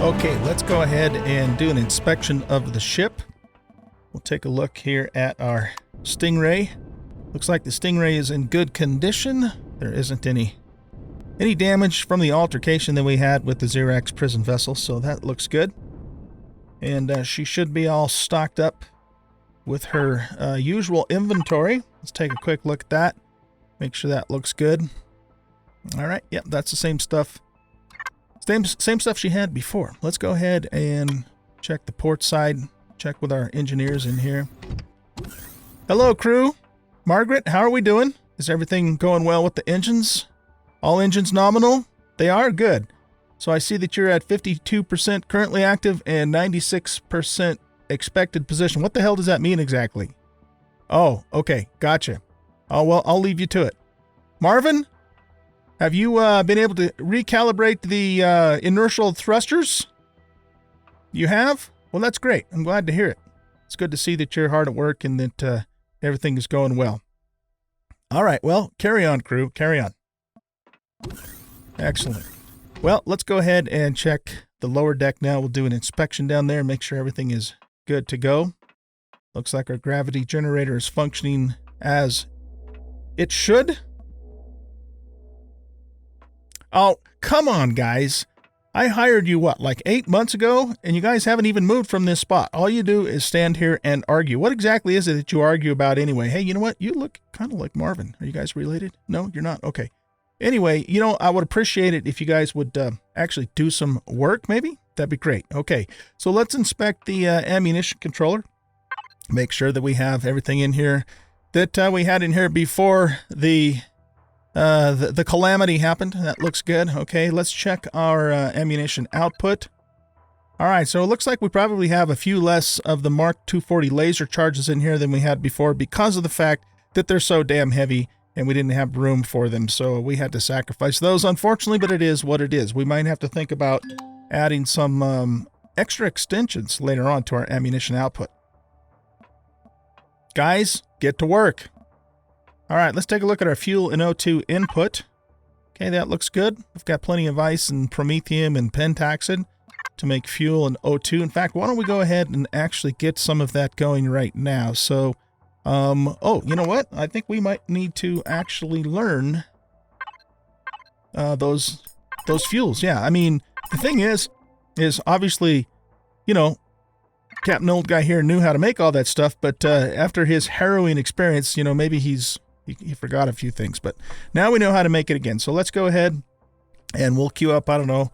Okay, let's go ahead and do an inspection of the ship. We'll take a look here at our Stingray. Looks like the Stingray is in good condition. There isn't any damage from the altercation that we had with the Xerax prison vessel, so that looks good. And she should be all stocked up with her usual inventory. Let's take a quick look at that. Make sure that looks good. All right, yep, that's the same stuff. Same stuff she had before. Let's go ahead and check the port side. Check with our engineers in here. Hello, crew. Margaret, how are we doing? Is everything going well with the engines? All engines nominal? They are good. So I see that you're at 52% currently active and 96% expected position. What the hell does that mean exactly? Oh, okay. Gotcha. Oh, well, I'll leave you to it. Marvin, have you been able to recalibrate the inertial thrusters? You have? Well, that's great. I'm glad to hear it. It's good to see that you're hard at work and that everything is going well. All right. Well, carry on, crew. Carry on. Excellent. Well, let's go ahead and check the lower deck now. We'll do an inspection down there, make sure everything is good to go. Looks like our gravity generator is functioning as it should. Oh, come on, guys. I hired you, what, like 8 months ago? And you guys haven't even moved from this spot. All you do is stand here and argue. What exactly is it that you argue about anyway? Hey, you know what? You look kind of like Marvin. Are you guys related? No, you're not? Okay. Anyway, you know, I would appreciate it if you guys would actually do some work, maybe. That'd be great. Okay, so let's inspect the ammunition controller. Make sure that we have everything in here that we had in here before the calamity happened. That looks good. Okay, let's check our ammunition output. All right, so it looks like we probably have a few less of the Mark 240 laser charges in here than we had before because of the fact that they're so damn heavy and we didn't have room for them, so we had to sacrifice those, unfortunately, but it is what it is. We might have to think about adding some extra extensions later on to our ammunition output. Guys, get to work. All right, let's take a look at our fuel and O2 input. Okay, that looks good. We've got plenty of ice and promethium and pentaxid to make fuel and O2. In fact, why don't we go ahead and actually get some of that going right now? So, oh, you know what? I think we might need to actually learn those fuels. Yeah, I mean, the thing is obviously, you know, Captain Old Guy here knew how to make all that stuff, but after his harrowing experience, you know, maybe he forgot a few things, but now we know how to make it again. So let's go ahead and we'll queue up, I don't know,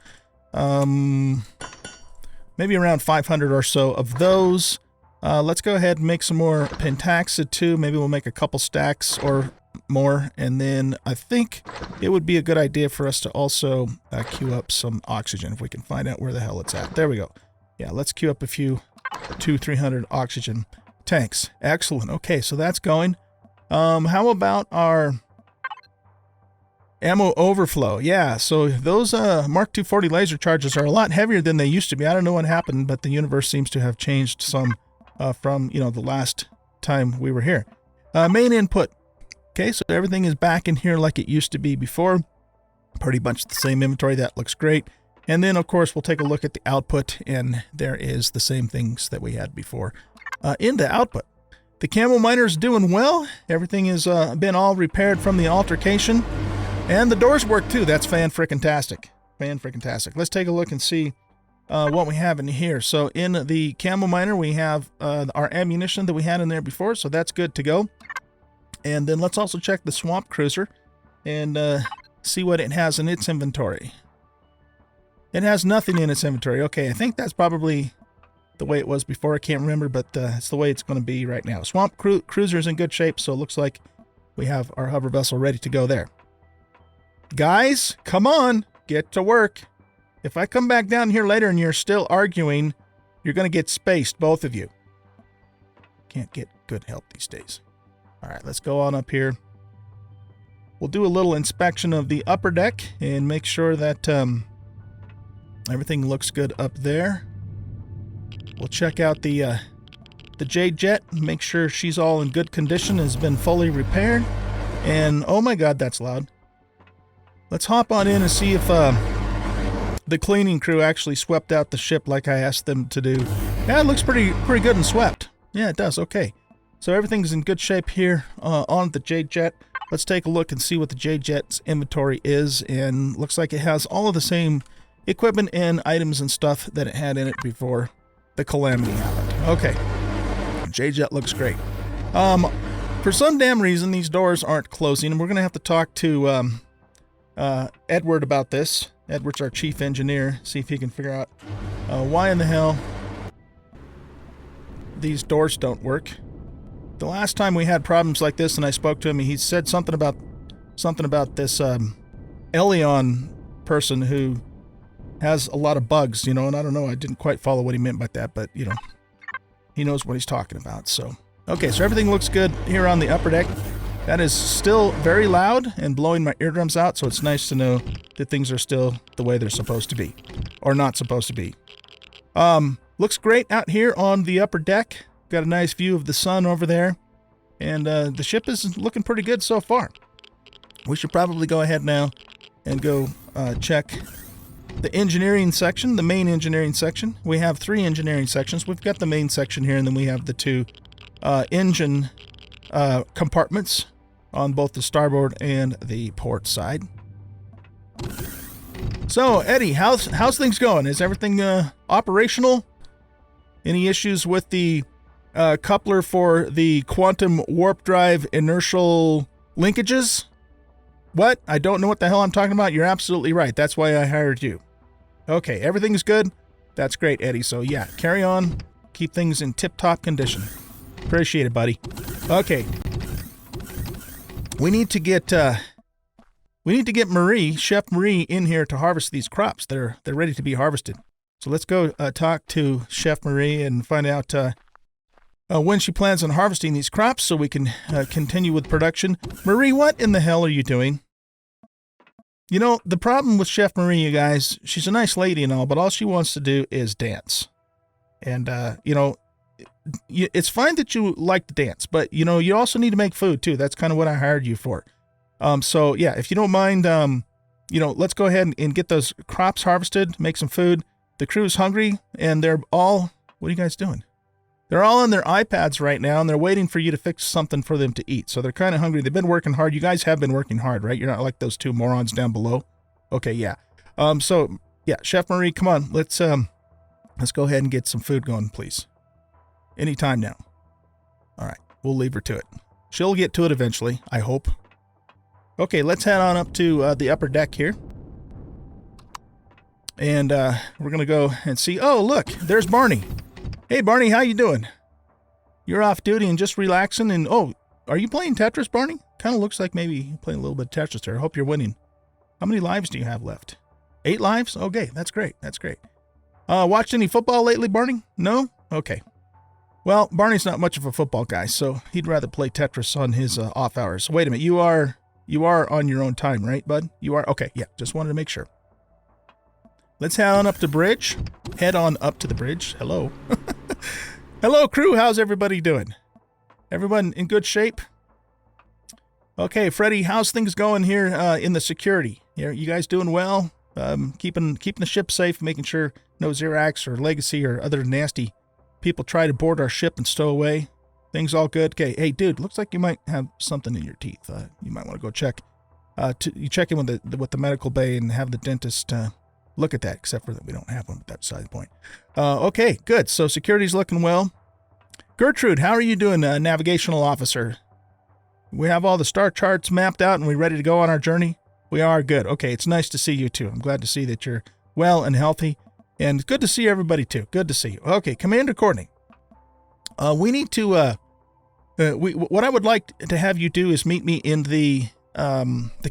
maybe around 500 or so of those. Let's go ahead and make some more pentaxid too. Maybe we'll make a couple stacks or more, and then I think it would be a good idea for us to also queue up some oxygen if we can find out where the hell it's at. There we go. Yeah, let's queue up a few 200-300 oxygen tanks. Excellent. Okay, so that's going. How about our ammo overflow? Yeah, so those Mark 240 laser charges are a lot heavier than they used to be. I don't know what happened, but the universe seems to have changed some from, you know, the last time we were here. Main input. Okay, so everything is back in here like it used to be before. Pretty much the same inventory. That looks great. And then, of course, we'll take a look at the output, and there is the same things that we had before in the output. The Camel Miner's doing well. Everything has been all repaired from the altercation. And the doors work, too. That's fan-frickin-tastic. Fan-frickin-tastic. Let's take a look and see what we have in here. So in the Camel Miner, we have our ammunition that we had in there before, so that's good to go. And then let's also check the Swamp Cruiser and see what it has in its inventory. It has nothing in its inventory. Okay, I think that's probably the way it was before. I can't remember, but it's the way it's going to be right now. Swamp Cruiser is in good shape, so it looks like we have our hover vessel ready to go there. Guys, come on, get to work. If I come back down here later and you're still arguing, you're going to get spaced, both of you. Can't get good help these days. All right, let's go on up here. We'll do a little inspection of the upper deck and make sure that everything looks good up there. We'll check out the Jade Jet, make sure she's all in good condition, has been fully repaired. And oh my God, that's loud. Let's hop on in and see if the cleaning crew actually swept out the ship like I asked them to do. Yeah, it looks pretty good and swept. Yeah, it does. Okay. So everything's in good shape here on the Jade Jet. Let's take a look and see what the Jade Jet's inventory is. And looks like it has all of the same equipment and items and stuff that it had in it before the calamity happened. Okay. Jade Jet looks great. For some damn reason, these doors aren't closing, and we're going to have to talk to Edward about this. Edward's our chief engineer. See if he can figure out why in the hell these doors don't work. The last time we had problems like this and I spoke to him, he said something about this Elyon person who has a lot of bugs, and I don't know, I didn't quite follow what he meant by that, but he knows what he's talking about. So okay, so everything looks good here on the upper deck. That is still very loud and blowing my eardrums out, so it's nice to know that things are still the way they're supposed to be, or not supposed to be. Looks great out here on the upper deck. Got a nice view of the sun over there, and the ship is looking pretty good so far. We should probably go ahead now and go check the engineering section, the main engineering section. We have 3 engineering sections. We've got the main section here, and then we have the 2 engine compartments on both the starboard and the port side. So, Eddie, how's things going? Is everything operational? Any issues with the coupler for the quantum warp drive inertial linkages? What? I don't know what the hell I'm talking about. You're absolutely right. That's why I hired you. Okay, everything's good. That's great, Eddie. So yeah, carry on. Keep things in tip-top condition. Appreciate it, buddy. Okay. We need to get Marie, Chef Marie, in here to harvest these crops. They're ready to be harvested. So let's go talk to Chef Marie and find out when she plans on harvesting these crops so we can continue with production. Marie, what in the hell are you doing? The problem with Chef Marie, you guys, she's a nice lady and all, but all she wants to do is dance. And, it's fine that you like to dance, but, you also need to make food, too. That's kind of what I hired you for. So, yeah, if you don't mind, let's go ahead and get those crops harvested, make some food. The crew's hungry, and they're all... What are you guys doing? They're all on their iPads right now, and they're waiting for you to fix something for them to eat. So they're kind of hungry. They've been working hard. You guys have been working hard, right? You're not like those 2 morons down below. Okay, yeah. So, yeah, Chef Marie, come on. Let's go ahead and get some food going, please. Anytime now. All right, we'll leave her to it. She'll get to it eventually, I hope. Okay, let's head on up to the upper deck here. And we're going to go and see... Oh, look, there's Barney. Hey, Barney, how you doing? You're off duty and just relaxing, and... Oh, are you playing Tetris, Barney? Kind of looks like maybe you're playing a little bit of Tetris there. I hope you're winning. How many lives do you have left? 8 lives? Okay, that's great. That's great. Watched any football lately, Barney? No? Okay. Well, Barney's not much of a football guy, so he'd rather play Tetris on his off hours. Wait a minute, you are on your own time, right, bud? You are? Okay, yeah, just wanted to make sure. Let's head on up to bridge. Head on up to the bridge. Hello. Hello, crew. How's everybody doing? Everyone in good shape? Okay, Freddie, how's things going here in the security? You guys doing well? Keeping the ship safe, making sure no Xerax or Legacy or other nasty people try to board our ship and stow away. Things all good? Okay, hey, dude, looks like you might have something in your teeth. You might want to go check. You check in with the medical bay and have the dentist look at that, except for that we don't have one, but that's beside the point. Okay, good. So security's looking well. Gertrude, how are you doing, navigational officer? We have all the star charts mapped out and we're ready to go on our journey? We are good. Okay, it's nice to see you too. I'm glad to see that you're well and healthy. And good to see everybody too. Good to see you. Okay, Commander Courtney. We need to, what I would like to have you do is meet me in the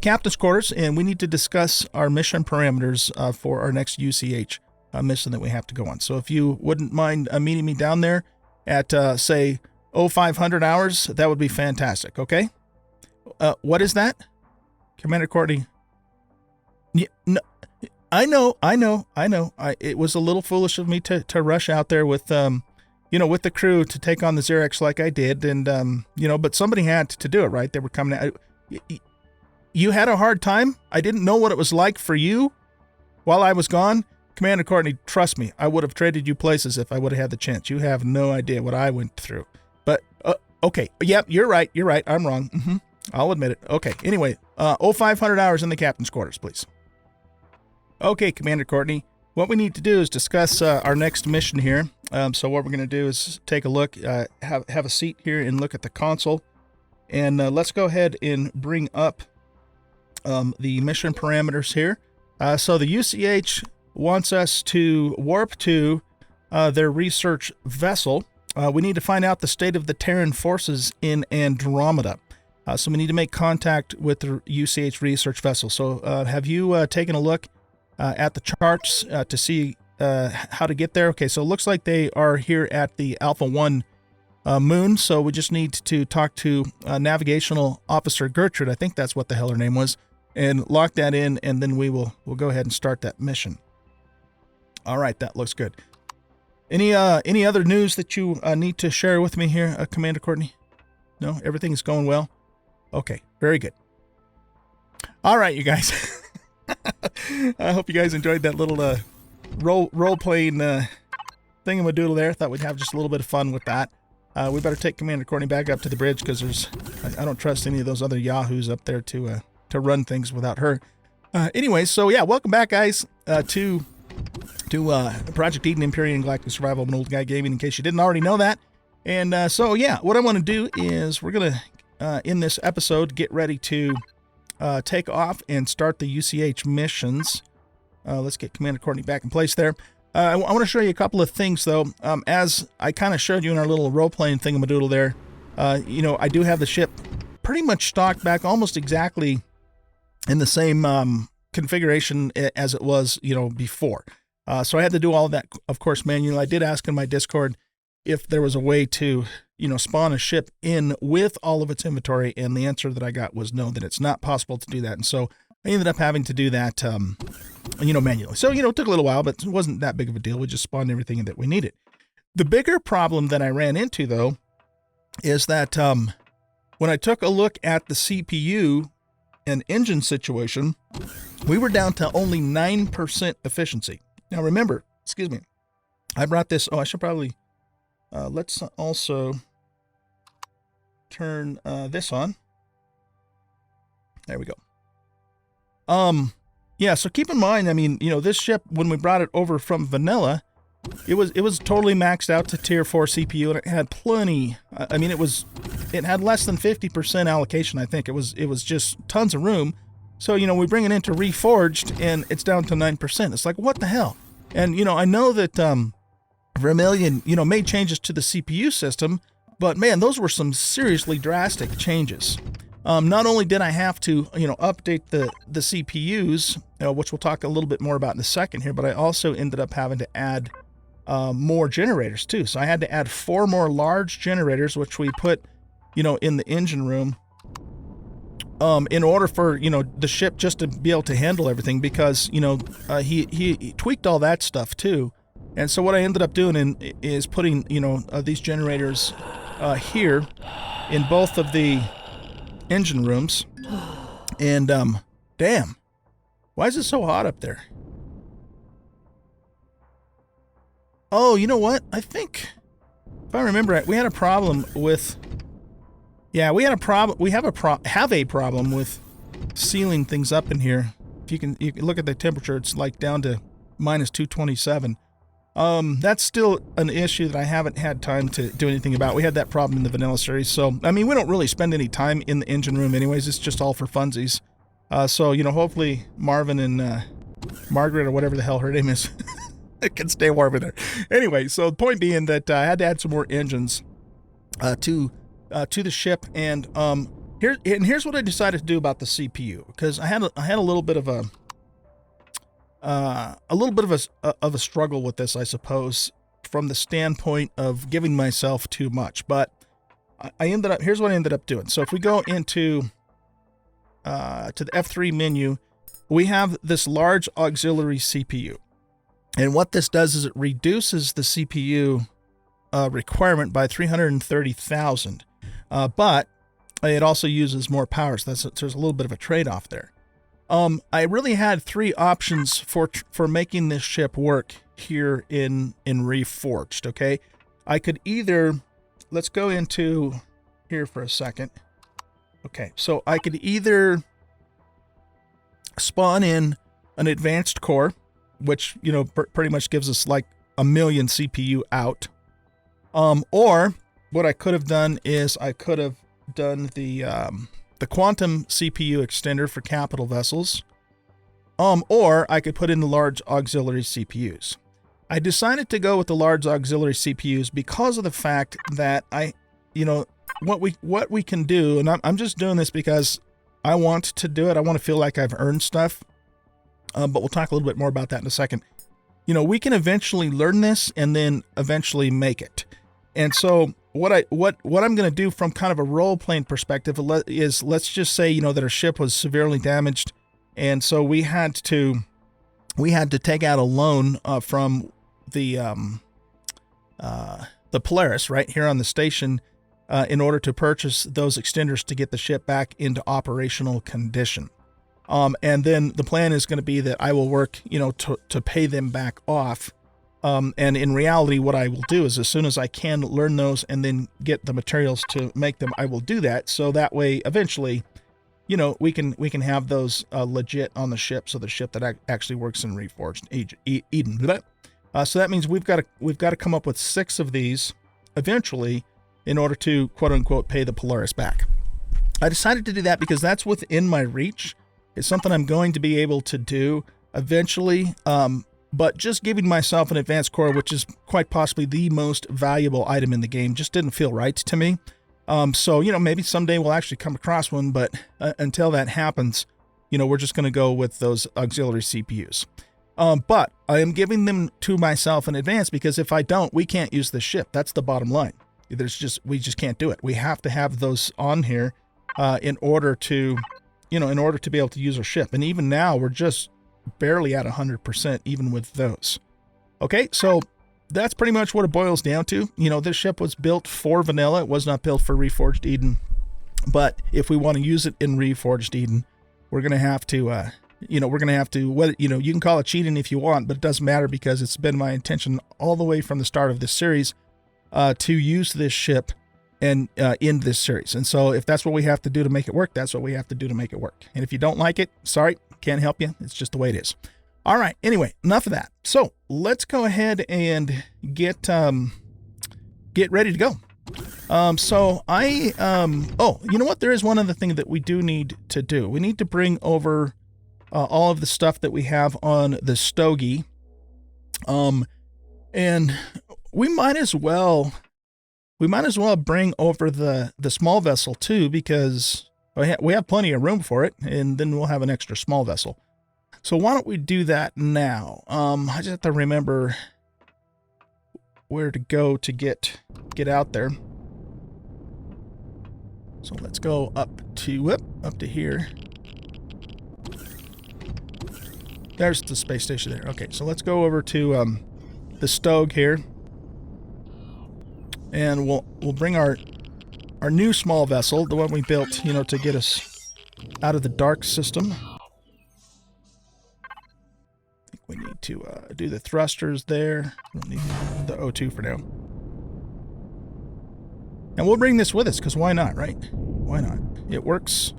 captain's quarters, and we need to discuss our mission parameters for our next UCH mission that we have to go on. So if you wouldn't mind meeting me down there at, say, 0500 hours, that would be fantastic, okay? What is that? Commander Courtney. Yeah, no, I know. It was a little foolish of me to rush out there with, with the crew to take on the Xerax like I did, and, but somebody had to do it, right? They were coming out. You had a hard time? I didn't know what it was like for you? while I was gone, Commander Courtney, trust me, I would have traded you places if I would have had the chance. You have no idea what I went through. But, okay. Yep, you're right. You're right. I'm wrong. I'll admit it. Okay. Anyway, 500 hours in the captain's quarters, please. Okay, Commander Courtney. What we need to do is discuss our next mission here. So what we're going to do is take a look, have a seat here and look at the console. And let's go ahead and bring up the mission parameters here. So the UCH wants us to warp to their research vessel. We need to find out the state of the Terran forces in Andromeda. So we need to make contact with the UCH research vessel. So have you taken a look at the charts to see how to get there? Okay, so it looks like they are here at the Alpha 1 moon. So we just need to talk to Navigational Officer Gertrude. I think that's what the hell her name was. And lock that in, and then we'll go ahead and start that mission. All right, that looks good. Any other news that you need to share with me here, Commander Courtney? No, everything is going well. Okay, very good. All right, you guys. I hope you guys enjoyed that little role playing thingamadoodle there. Thought we'd have just a little bit of fun with that. We better take Commander Courtney back up to the bridge because I don't trust any of those other yahoos up there to run things without her. Anyway, so yeah, welcome back, guys, to Project Eden, Empyrion Galactic Survival, an old guy gaming, in case you didn't already know that. And so yeah, what I want to do is we're gonna in this episode get ready to take off and start the UCH missions. Let's get Commander Courtney back in place there. I want to show you a couple of things, though. As I kind of showed you in our little role-playing thingamadoodle there, I do have the ship pretty much stocked back almost exactly in the same configuration as it was, before. So I had to do all of that, of course, manually. I did ask in my Discord if there was a way to, spawn a ship in with all of its inventory, and the answer that I got was no, that it's not possible to do that. And so I ended up having to do that, manually. So, it took a little while, but it wasn't that big of a deal. We just spawned everything that we needed. The bigger problem that I ran into, though, is that when I took a look at the CPU and engine situation, we were down to only 9% efficiency. Now, remember, I brought this. Oh, I should probably, let's also turn this on. There we go. Yeah, so keep in mind, this ship, when we brought it over from vanilla, it was totally maxed out to tier 4 CPU, and it had plenty. It had less than 50% allocation, I think. It was just tons of room. So, we bring it into Reforged, and it's down to 9%. It's like, what the hell? And, I know that Vermilion, made changes to the CPU system, but, man, those were some seriously drastic changes. Not only did I have to, update the CPUs, which we'll talk a little bit more about in a second here, but I also ended up having to add more generators too. So I had to add 4 more large generators, which we put, in the engine room, in order for, the ship just to be able to handle everything, because, he tweaked all that stuff too. And so what I ended up doing is putting, these generators here in both of the engine rooms. And damn, why is it so hot up there? Oh, you know what? I think, if I remember right, we had a problem with, we have a problem with sealing things up in here. If you can look at the temperature, it's like down to minus 227. That's still an issue that I haven't had time to do anything about. We had that problem in the vanilla series. So, we don't really spend any time in the engine room anyways. It's just all for funsies. So, hopefully Marvin and Margaret, or whatever the hell her name is, can stay warm in there. Anyway, so the point being that I had to add some more engines to the ship. And here's what I decided to do about the CPU, because I had a little bit of a struggle with this, I suppose, from the standpoint of giving myself too much. But here's what I ended up doing. So if we go into to the F3 menu, we have this large auxiliary CPU. And what this does is it reduces the CPU requirement by 330,000. But it also uses more power, so there's a little bit of a trade-off there. I really had three options for making this ship work here in Reforged, okay? I could either, let's go into here for a second. Okay, so I could either spawn in an advanced core, which, you know, pretty much gives us like 1 million CPU out. Or what I could have done is I could have done the quantum CPU extender for capital vessels. Or I could put in the large auxiliary CPUs. I decided to go with the large auxiliary CPUs because of the fact that what we can do, and I'm just doing this because I want to do it. I want to feel like I've earned stuff. But we'll talk a little bit more about that in a second. You know, we can eventually learn this and then eventually make it. And so what I'm going to do from kind of a role-playing perspective is, let's just say, you know, that our ship was severely damaged, and so we had to take out a loan from the Polaris right here on the station in order to purchase those extenders to get the ship back into operational condition. And then the plan is going to be that I will work, you know, to pay them back off. And in reality, what I will do is, as soon as I can learn those and then get the materials to make them, I will do that. So that way, eventually, you know, we can have those legit on the ship. So the ship that actually works in Reforged Eden. So that means we've got to come up with 6 of these eventually in order to, quote unquote, pay the Polaris back. I decided to do that because that's within my reach. It's something I'm going to be able to do eventually. But just giving myself an advanced core, which is quite possibly the most valuable item in the game, just didn't feel right to me. So, you know, maybe someday we'll actually come across one, but until that happens, you know, we're just going to go with those auxiliary CPUs. But I am giving them to myself in advance because if I don't, we can't use the ship. That's the bottom line. We just can't do it. We have to have those on here in order to be able to use our ship. And even now, we're just barely at 100% even with those. Okay, so that's pretty much what it boils down to. You know, this ship was built for vanilla. It was not built for Reforged Eden. But if we want to use it in Reforged Eden, we're going to have to, you can call it cheating if you want, but it doesn't matter because it's been my intention all the way from the start of this series to use this ship and in this series. And so if that's what we have to do to make it work, that's what we have to do to make it work. And if you don't like it, sorry, can't help you. It's just the way it is. All right. Anyway, enough of that. So let's go ahead and get ready to go. You know what? There is one other thing that we do need to do. We need to bring over all of the stuff that we have on the Stogie. And we might as well bring over the small vessel too, because we have plenty of room for it, and then we'll have an extra small vessel. So why don't we do that now? I just have to remember where to go to get out there. So let's go up to here. There's the space station there. Okay, so let's go over to the Stogue here. And we'll bring our new small vessel, the one we built, you know, to get us out of the dark system. I think we need to do the thrusters there. We don't need the O2 for now. And we'll bring this with us, because why not, right? Why not? It works.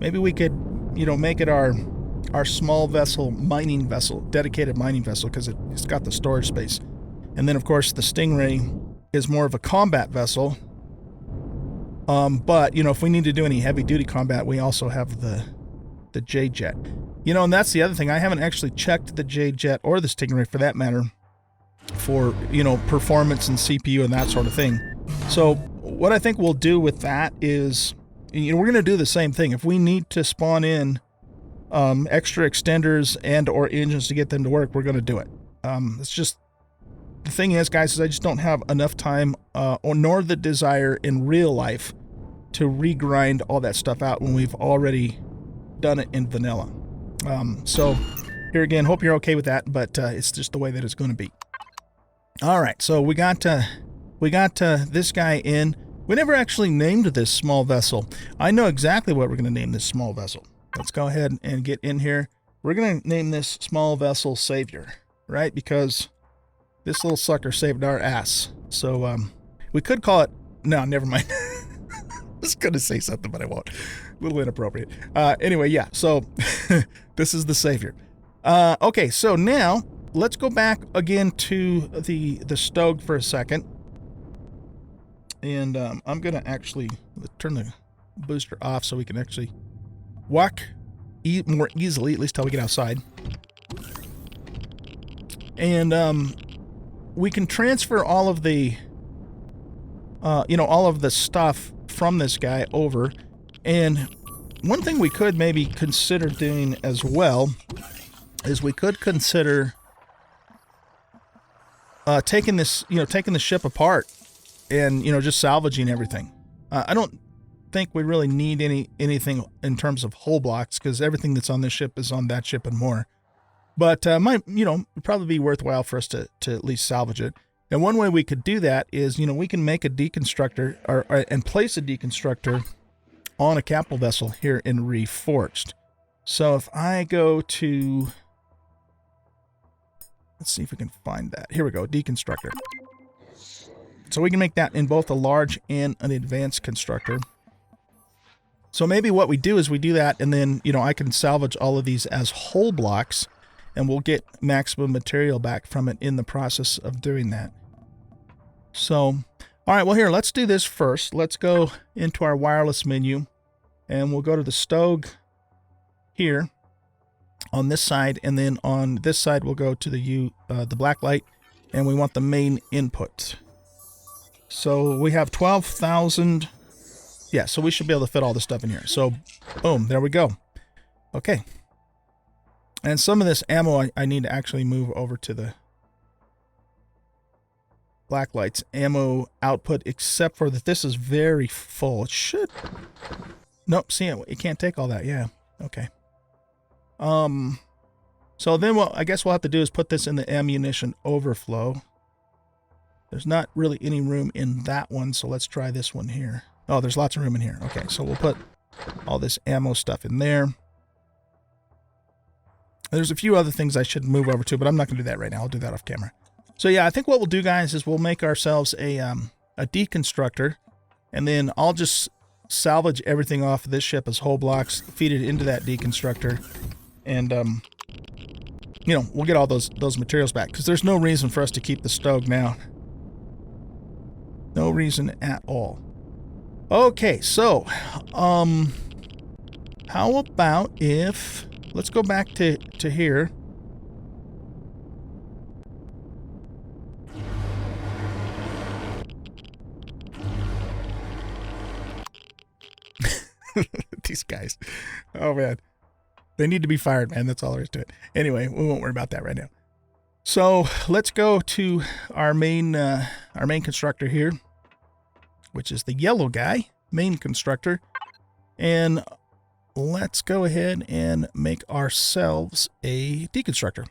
Maybe we could, you know, make it our small vessel, mining vessel, dedicated mining vessel, because it's got the storage space. And then, of course, the Stingray is more of a combat vessel. But, you know, if we need to do any heavy-duty combat, we also have the J-Jet. You know, and that's the other thing. I haven't actually checked the J-Jet or the Stingray, for that matter, for, you know, performance and CPU and that sort of thing. So what I think we'll do with that is, you know, we're going to do the same thing. If we need to spawn in extra extenders and or engines to get them to work, we're going to do it. It's just... The thing is, guys, is I just don't have enough time or nor the desire in real life to regrind all that stuff out when we've already done it in vanilla. So here again, hope you're okay with that, but it's just the way that it's going to be. All right, so we got this guy in. We never actually named this small vessel. I know exactly what we're going to name this small vessel. let's go ahead and get in here. We're going to name this Small Vessel Savior, right? Because this little sucker saved our ass. So we could call it... No, never mind. I was going to say something, but I won't. A little inappropriate. Anyway, yeah. So this is the Savior. Okay, so now let's go back again to the stove for a second. And I'm going to actually turn the booster off so we can actually walk more easily, at least till we get outside. And we can transfer all of the, all of the stuff from this guy over. And one thing we could maybe consider doing as well is we could consider taking the ship apart and, just salvaging everything. I don't think we really need anything in terms of hull blocks, because everything that's on this ship is on that ship and more. But might probably be worthwhile for us to at least salvage it. And one way we could do that is, we can make a deconstructor and place a deconstructor on a capital vessel here in Reforged. So if I go to, let's see if we can find that. Here we go, deconstructor. So we can make that in both a large and an advanced constructor. So maybe what we do is we do that, and then, I can salvage all of these as hull blocks, and we'll get maximum material back from it in the process of doing that. So, all right, well, here, let's do this first. Let's go into our wireless menu, and we'll go to the stove here on this side, and then on this side, we'll go to the black light, and we want the main input. So we have 12,000. Yeah, so we should be able to fit all this stuff in here. So, boom, there we go. Okay. And some of this ammo I need to actually move over to the black lights ammo output, except for that this is very full. It should... Nope, see it can't take all that. Yeah, okay. So then what I guess we'll have to do is put this in the ammunition overflow. There's not really any room in that one, so let's try this one here. Oh, there's lots of room in here. Okay, so we'll put all this ammo stuff in there. There's a few other things I should move over to, but I'm not going to do that right now. I'll do that off camera. So yeah, I think what we'll do, guys, is we'll make ourselves a deconstructor, and then I'll just salvage everything off of this ship as whole blocks, feed it into that deconstructor, and we'll get all those materials back, because there's no reason for us to keep the stove now. No reason at all. Okay, so how about if let's go back to here. These guys. Oh man. They need to be fired, man. That's all there is to it. Anyway, we won't worry about that right now. So let's go to our main constructor here, which is the yellow guy, main constructor. And let's go ahead and make ourselves a deconstructor.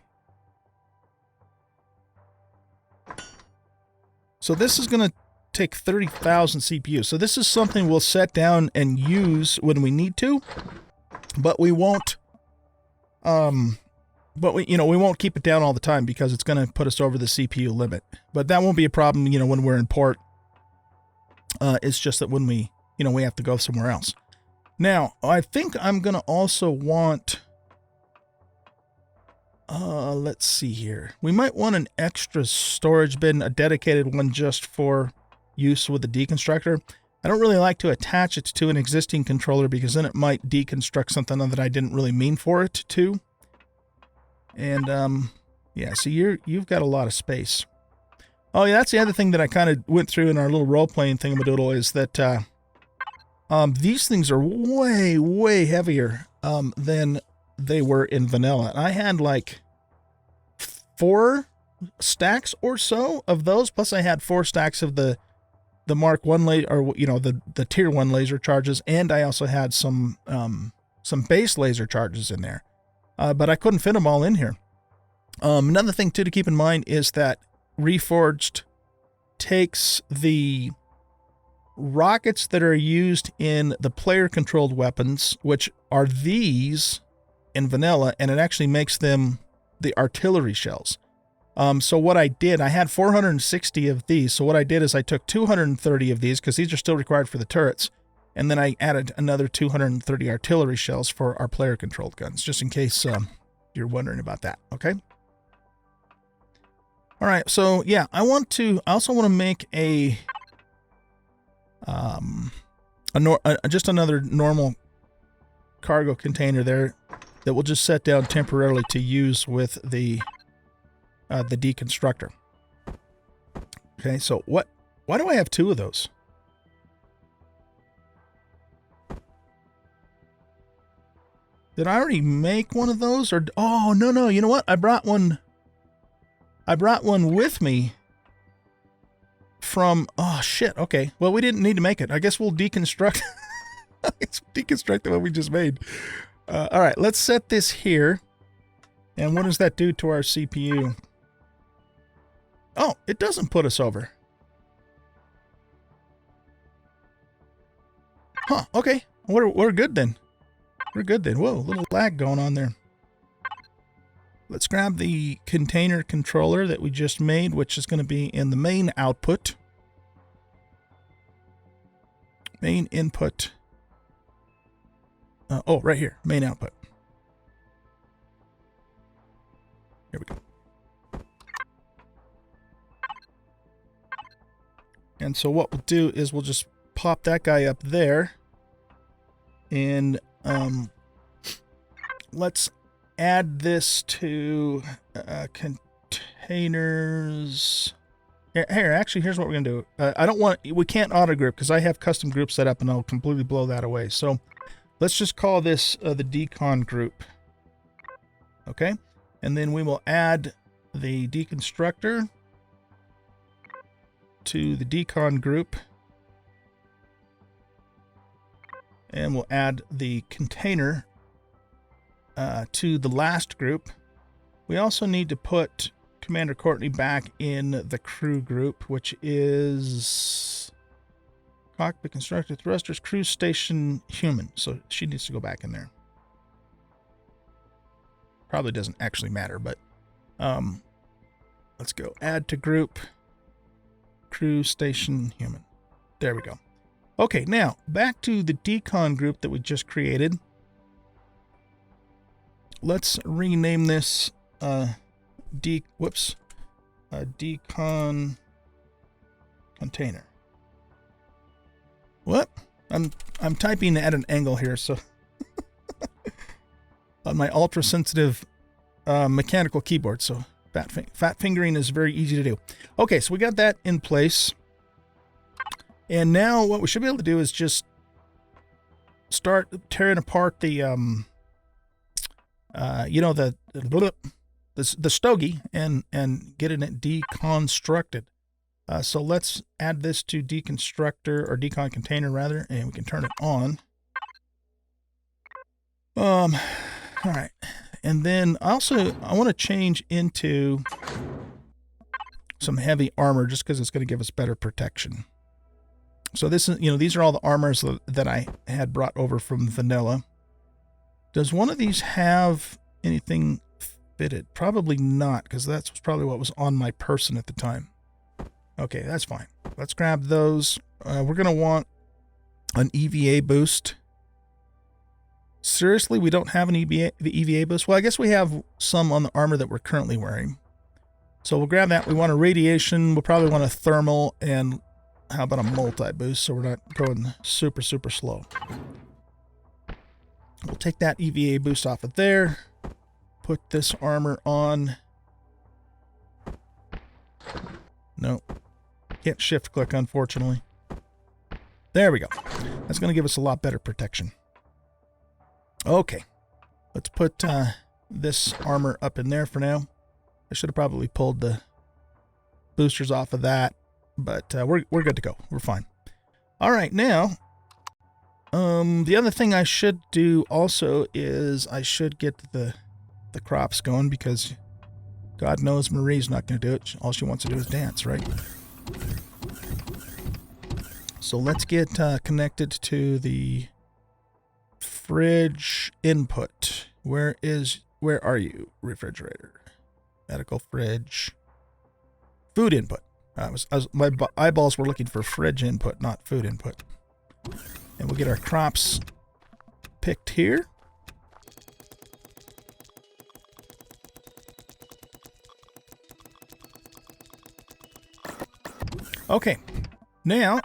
So this is going to take 30,000 CPU. So this is something we'll set down and use when we need to, but we won't, we won't keep it down all the time, because it's going to put us over the CPU limit. But that won't be a problem, when we're in port. It's just that when we have to go somewhere else. Now, I think I'm going to also want, let's see here. We might want an extra storage bin, a dedicated one just for use with the deconstructor. I don't really like to attach it to an existing controller, because then it might deconstruct something that I didn't really mean for it to. And, yeah, so you've got a lot of space. Oh, yeah, that's the other thing that I kind of went through in our little role-playing thingamadoodle, is that these things are way, way heavier than they were in vanilla. And I had like 4 stacks or so of those, plus I had 4 stacks of the Mark 1 laser, or the tier 1 laser charges, and I also had some base laser charges in there. But I couldn't fit them all in here. Another thing too to keep in mind is that Reforged takes the rockets that are used in the player-controlled weapons, which are these in vanilla, and it actually makes them the artillery shells. So what I did, I had 460 of these. So what I did is I took 230 of these, because these are still required for the turrets, and then I added another 230 artillery shells for our player-controlled guns, just in case you're wondering about that, okay? All right, so yeah, I also want to make just another normal cargo container there that we'll just set down temporarily to use with the deconstructor. Okay, so why do I have 2 of those? Did I already make one of those? Or oh, no, you know what? I brought one with me from, oh shit, okay. Well, we didn't need to make it. I guess we'll deconstruct. Let's deconstruct the one we just made. All right, let's set this here. And what does that do to our CPU? Oh, it doesn't put us over. Huh, okay. We're good then. We're good then. Whoa, a little lag going on there. Let's grab the container controller that we just made, which is going to be in the main output. Main input. Oh, right here. Main output. Here we go. And so what we'll do is we'll just pop that guy up there. And let's add this to containers. Here, actually, here's what we're going to do. We can't auto group because I have custom groups set up and I'll completely blow that away. So let's just call this the decon group. Okay. And then we will add the deconstructor to the decon group. And we'll add the container to the last group. We also need to put Commander Courtney back in the crew group, which is cockpit constructor, thrusters, crew station, human. So she needs to go back in there. Probably doesn't actually matter, but let's go. Add to group, crew station, human. There we go. Okay, now back to the decon group that we just created. Let's rename this decon container. What? I'm typing at an angle here, so on my ultra sensitive mechanical keyboard, so fat fingering is very easy to do. Okay, so we got that in place. And now what we should be able to do is just start tearing apart the the stogie and getting it deconstructed. So let's add this to deconstructor, or decon container rather, and we can turn it on. All right. And then also I want to change into some heavy armor just because it's going to give us better protection. So this is, these are all the armors that I had brought over from vanilla. Does one of these have anything fitted? Probably not, because that's probably what was on my person at the time. Okay, that's fine. Let's grab those. We're going to want an EVA boost. Seriously, we don't have an EVA boost? Well, I guess we have some on the armor that we're currently wearing. So we'll grab that. We want a radiation. We'll probably want a thermal, and how about a multi-boost so we're not going super, super slow. We'll take that EVA boost off of there. Put this armor on. No. Can't shift click, unfortunately. There we go. That's going to give us a lot better protection. Okay. Let's put this armor up in there for now. I should have probably pulled the boosters off of that, but we're good to go. We're fine. All right, now, the other thing I should do also is I should get the crops going, because God knows Marie's not going to do it. All she wants to do is dance, right? So let's get connected to the fridge input. Where are you, refrigerator? Medical fridge. Food input. My eyeballs were looking for fridge input, not food input. And we'll get our crops picked here. Okay, now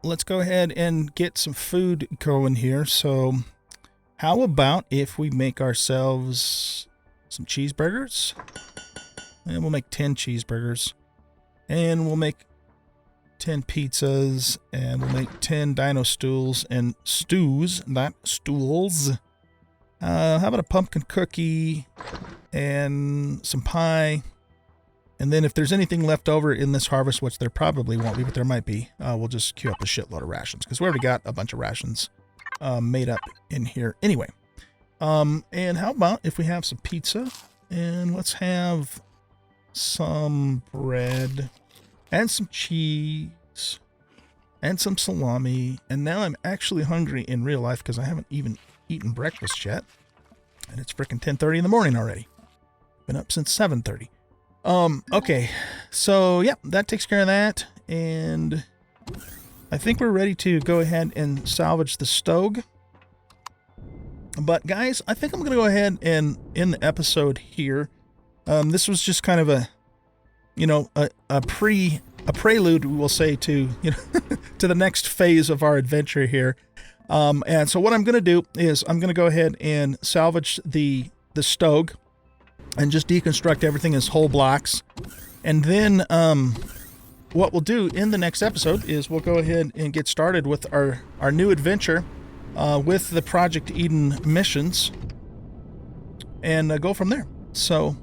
let's go ahead and get some food going here. So how about if we make ourselves some cheeseburgers? And we'll make 10 cheeseburgers. And we'll make 10 pizzas. And we'll make 10 dino stools and stews, not stools. How about a pumpkin cookie and some pie? And then if there's anything left over in this harvest, which there probably won't be, but there might be, we'll just queue up a shitload of rations. Because we already got a bunch of rations made up in here anyway. And how about if we have some pizza? And let's have some bread and some cheese and some salami. And now I'm actually hungry in real life because I haven't even eaten breakfast yet. And it's frickin' 10:30 in the morning already. Been up since 7:30. Okay, so yeah, that takes care of that, and I think we're ready to go ahead and salvage the stove. But guys, I think I'm gonna go ahead and end the episode here. This was just kind of a, you know, a prelude, we will say, to, you know, to the next phase of our adventure here. And so what I'm gonna do is I'm gonna go ahead and salvage the stove and just deconstruct everything as whole blocks. And then what we'll do in the next episode is we'll go ahead and get started with our new adventure with the Project Eden missions and go from there. So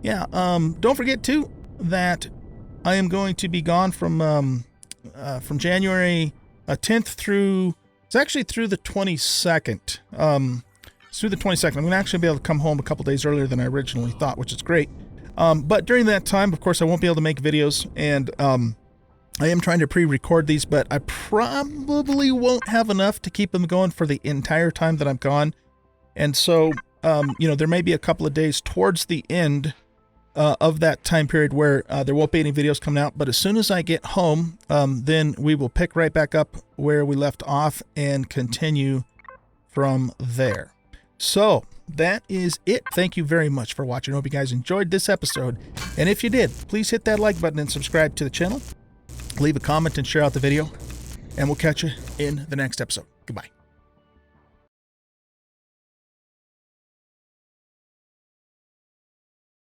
yeah, don't forget too that I am going to be gone from January 10th through, it's actually through the 22nd. Through the 22nd. I'm going to actually be able to come home a couple days earlier than I originally thought, which is great. But during that time, of course, I won't be able to make videos, and I am trying to pre-record these, but I probably won't have enough to keep them going for the entire time that I'm gone. And so, you know, there may be a couple of days towards the end of that time period where there won't be any videos coming out. But as soon as I get home, then we will pick right back up where we left off and continue from there. So that is it. Thank you very much for watching. I hope you guys enjoyed this episode. And if you did, please hit that like button and subscribe to the channel. Leave a comment and share out the video. And we'll catch you in the next episode. Goodbye.